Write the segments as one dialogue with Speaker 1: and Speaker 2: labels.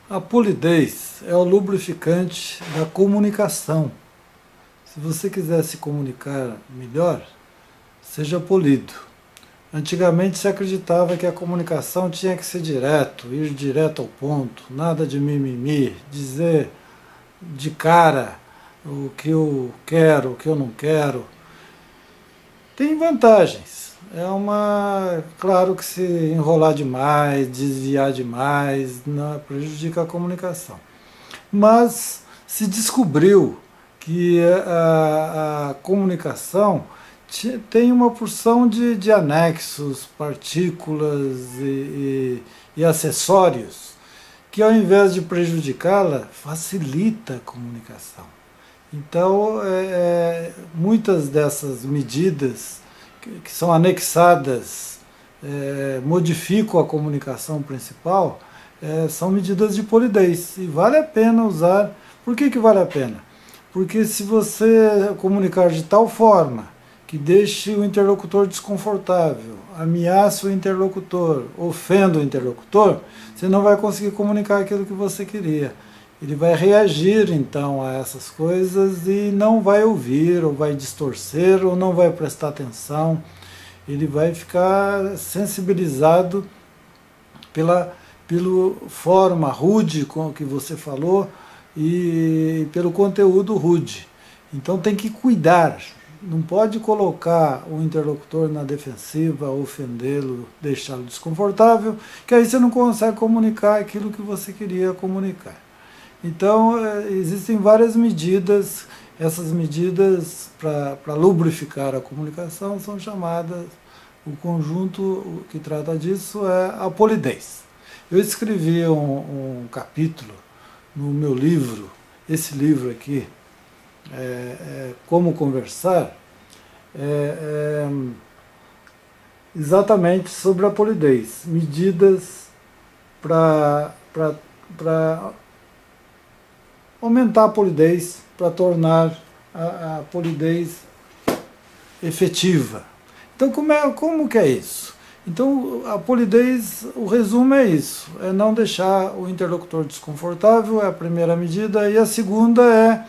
Speaker 1: A polidez é o lubrificante da comunicação. Se você quiser se comunicar melhor, seja polido. Antigamente se acreditava que a comunicação tinha que ser direto, ir direto ao ponto, nada de mimimi, dizer de cara o que eu quero, o que eu não quero. Tem vantagens. Claro que se enrolar demais, desviar demais, não, prejudica a comunicação. Mas se descobriu que a comunicação tem uma porção de anexos, partículas e acessórios que, ao invés de prejudicá-la, facilita a comunicação. Então, muitas dessas medidas que são anexadas, modificam a comunicação principal, são medidas de polidez. E vale a pena usar. Por que vale a pena? Porque se você comunicar de tal forma que deixe o interlocutor desconfortável, ameace o interlocutor, ofenda o interlocutor, você não vai conseguir comunicar aquilo que você queria. Ele vai reagir então a essas coisas e não vai ouvir, ou vai distorcer, ou não vai prestar atenção. Ele vai ficar sensibilizado pela forma rude com que você falou e pelo conteúdo rude. Então tem que cuidar. Não pode colocar o interlocutor na defensiva, ofendê-lo, deixá-lo desconfortável, que aí você não consegue comunicar aquilo que você queria comunicar. Então, existem várias medidas. Essas medidas para lubrificar a comunicação são chamadas, o conjunto que trata disso é a polidez. Eu escrevi um capítulo no meu livro, esse livro aqui, Como Conversar, exatamente sobre a polidez, medidas para aumentar a polidez, para tornar a polidez efetiva. Então, como que é isso? Então, a polidez, o resumo é isso, é não deixar o interlocutor desconfortável, é a primeira medida, e a segunda é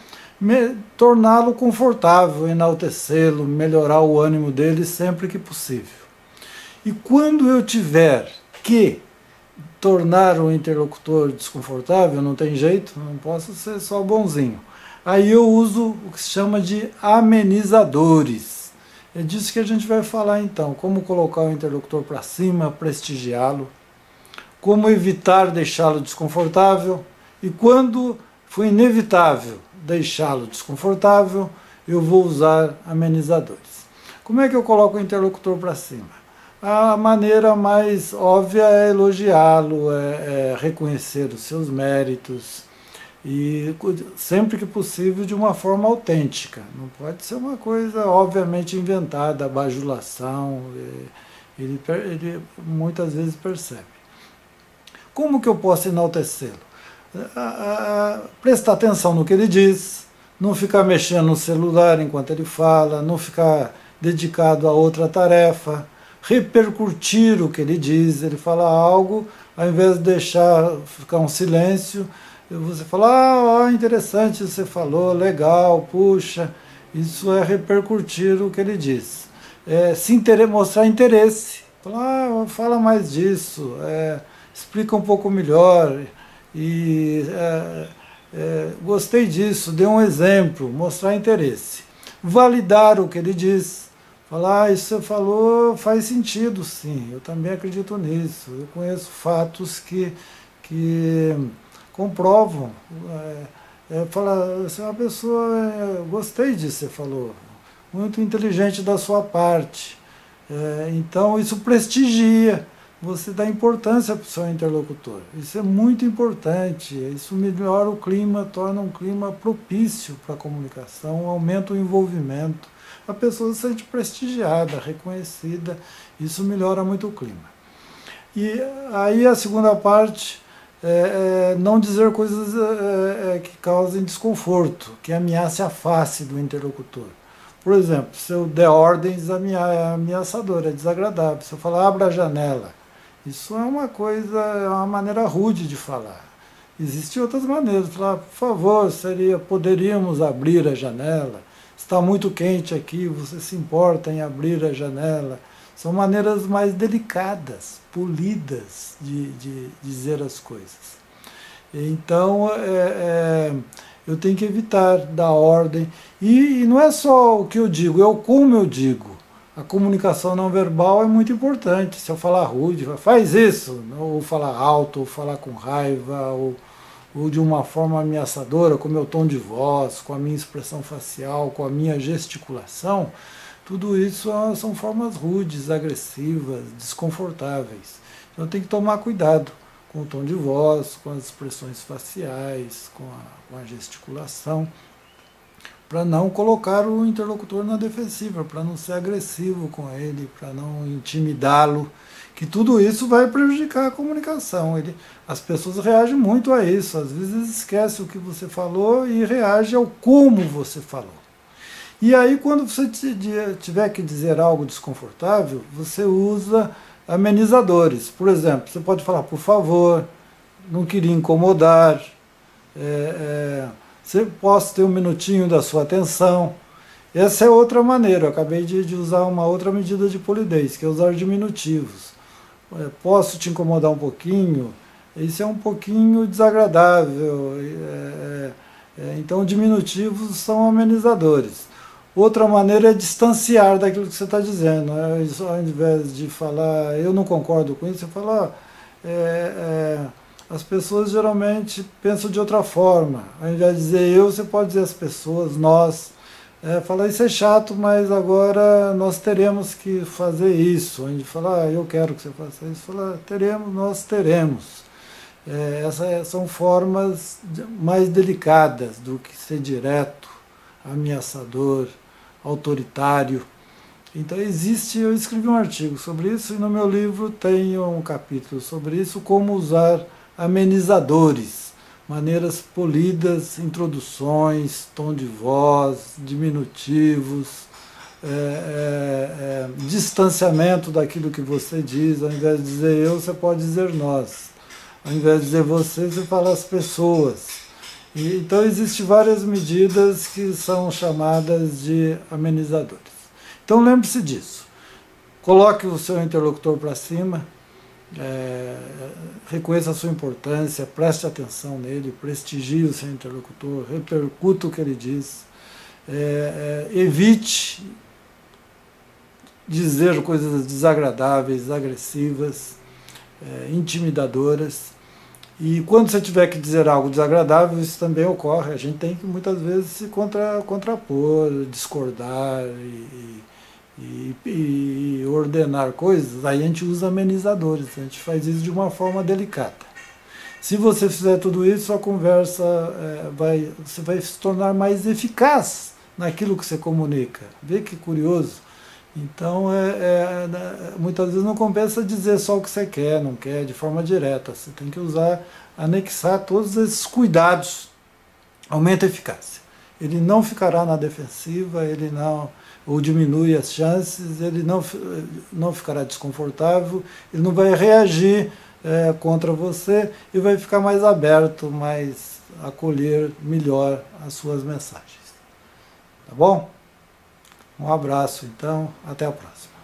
Speaker 1: torná-lo confortável, enaltecê-lo, melhorar o ânimo dele sempre que possível. E quando eu tiver que tornar o interlocutor desconfortável, não tem jeito, não posso ser só bonzinho. Aí eu uso o que se chama de amenizadores. É disso que a gente vai falar então, como colocar o interlocutor para cima, prestigiá-lo, como evitar deixá-lo desconfortável, e quando for inevitável deixá-lo desconfortável, eu vou usar amenizadores. Como é que eu coloco o interlocutor para cima? A maneira mais óbvia é elogiá-lo, é reconhecer os seus méritos, e sempre que possível de uma forma autêntica. Não pode ser uma coisa obviamente inventada, bajulação, ele muitas vezes percebe. Como que eu posso enaltecê-lo? Prestar atenção no que ele diz, não ficar mexendo no celular enquanto ele fala, não ficar dedicado a outra tarefa, repercutir o que ele diz. Ele fala algo, ao invés de deixar ficar um silêncio, você fala, interessante você falou, legal, puxa, isso é repercutir o que ele diz. Mostrar interesse, fala mais disso, explica um pouco melhor, e gostei disso, dê um exemplo, mostrar interesse. Validar o que ele diz, falar, isso que você falou faz sentido, sim, eu também acredito nisso, eu conheço fatos que comprovam. Fala assim, uma pessoa, gostei disso que você falou, muito inteligente da sua parte. Então isso prestigia, você dá importância para o seu interlocutor. Isso é muito importante, isso melhora o clima, torna um clima propício para a comunicação, aumenta o envolvimento, a pessoa se sente prestigiada, reconhecida, isso melhora muito o clima. E aí a segunda parte, não dizer coisas que causem desconforto, que ameace a face do interlocutor. Por exemplo, se eu der ordens ameaçadoras, é desagradável. Se eu falar, abra a janela, isso é uma coisa, é uma maneira rude de falar. Existem outras maneiras. Falar, por favor, poderíamos abrir a janela. Está muito quente aqui, você se importa em abrir a janela? São maneiras mais delicadas, polidas de dizer as coisas. Então, eu tenho que evitar dar ordem. E não é só o que eu digo, é o como eu digo. A comunicação não verbal é muito importante. Se eu falar rude, faz isso, ou falar alto, ou falar com raiva, ou de uma forma ameaçadora, com o meu tom de voz, com a minha expressão facial, com a minha gesticulação, tudo isso são formas rudes, agressivas, desconfortáveis. Então eu tenho que tomar cuidado com o tom de voz, com as expressões faciais, com a gesticulação, para não colocar o interlocutor na defensiva, para não ser agressivo com ele, para não intimidá-lo, que tudo isso vai prejudicar a comunicação. As pessoas reagem muito a isso, às vezes esquecem o que você falou e reagem ao como você falou. E aí, quando você tiver que dizer algo desconfortável, você usa amenizadores. Por exemplo, você pode falar, por favor, não queria incomodar, posso ter um minutinho da sua atenção. Essa é outra maneira, eu acabei de usar uma outra medida de polidez, que é usar diminutivos. Posso te incomodar um pouquinho? Isso é um pouquinho desagradável. Então, diminutivos são amenizadores. Outra maneira é distanciar daquilo que você está dizendo. Ao invés de falar, eu não concordo com isso, você fala, as pessoas geralmente pensam de outra forma. Ao invés de dizer eu, você pode dizer as pessoas, nós. Falar isso é chato, mas agora nós teremos que fazer isso. A gente fala, eu quero que você faça isso. Fala, nós teremos. Essas são formas mais delicadas do que ser direto, ameaçador, autoritário. Então eu escrevi um artigo sobre isso e no meu livro tem um capítulo sobre isso, como usar amenizadores, maneiras polidas, introduções, tom de voz, diminutivos, distanciamento daquilo que você diz. Ao invés de dizer eu, você pode dizer nós. Ao invés de dizer você fala as pessoas. Então existem várias medidas que são chamadas de amenizadores. Então lembre-se disso. Coloque o seu interlocutor para cima, reconheça a sua importância, preste atenção nele, prestigie o seu interlocutor, repercuta o que ele diz, evite dizer coisas desagradáveis, agressivas, intimidadoras. E quando você tiver que dizer algo desagradável, isso também ocorre. A gente tem que muitas vezes se contrapor, discordar e ordenar coisas. Aí a gente usa amenizadores, a gente faz isso de uma forma delicada. Se você fizer tudo isso, a conversa você vai se tornar mais eficaz naquilo que você comunica. Vê que curioso. Então, muitas vezes não compensa dizer só o que você quer, não quer, de forma direta. Você tem que anexar todos esses cuidados. Aumenta a eficácia. Ele não ficará na defensiva, ou diminui as chances, ele não ficará desconfortável, ele não vai reagir contra você e vai ficar mais aberto, mais acolher melhor as suas mensagens. Tá bom? Um abraço, então, até a próxima.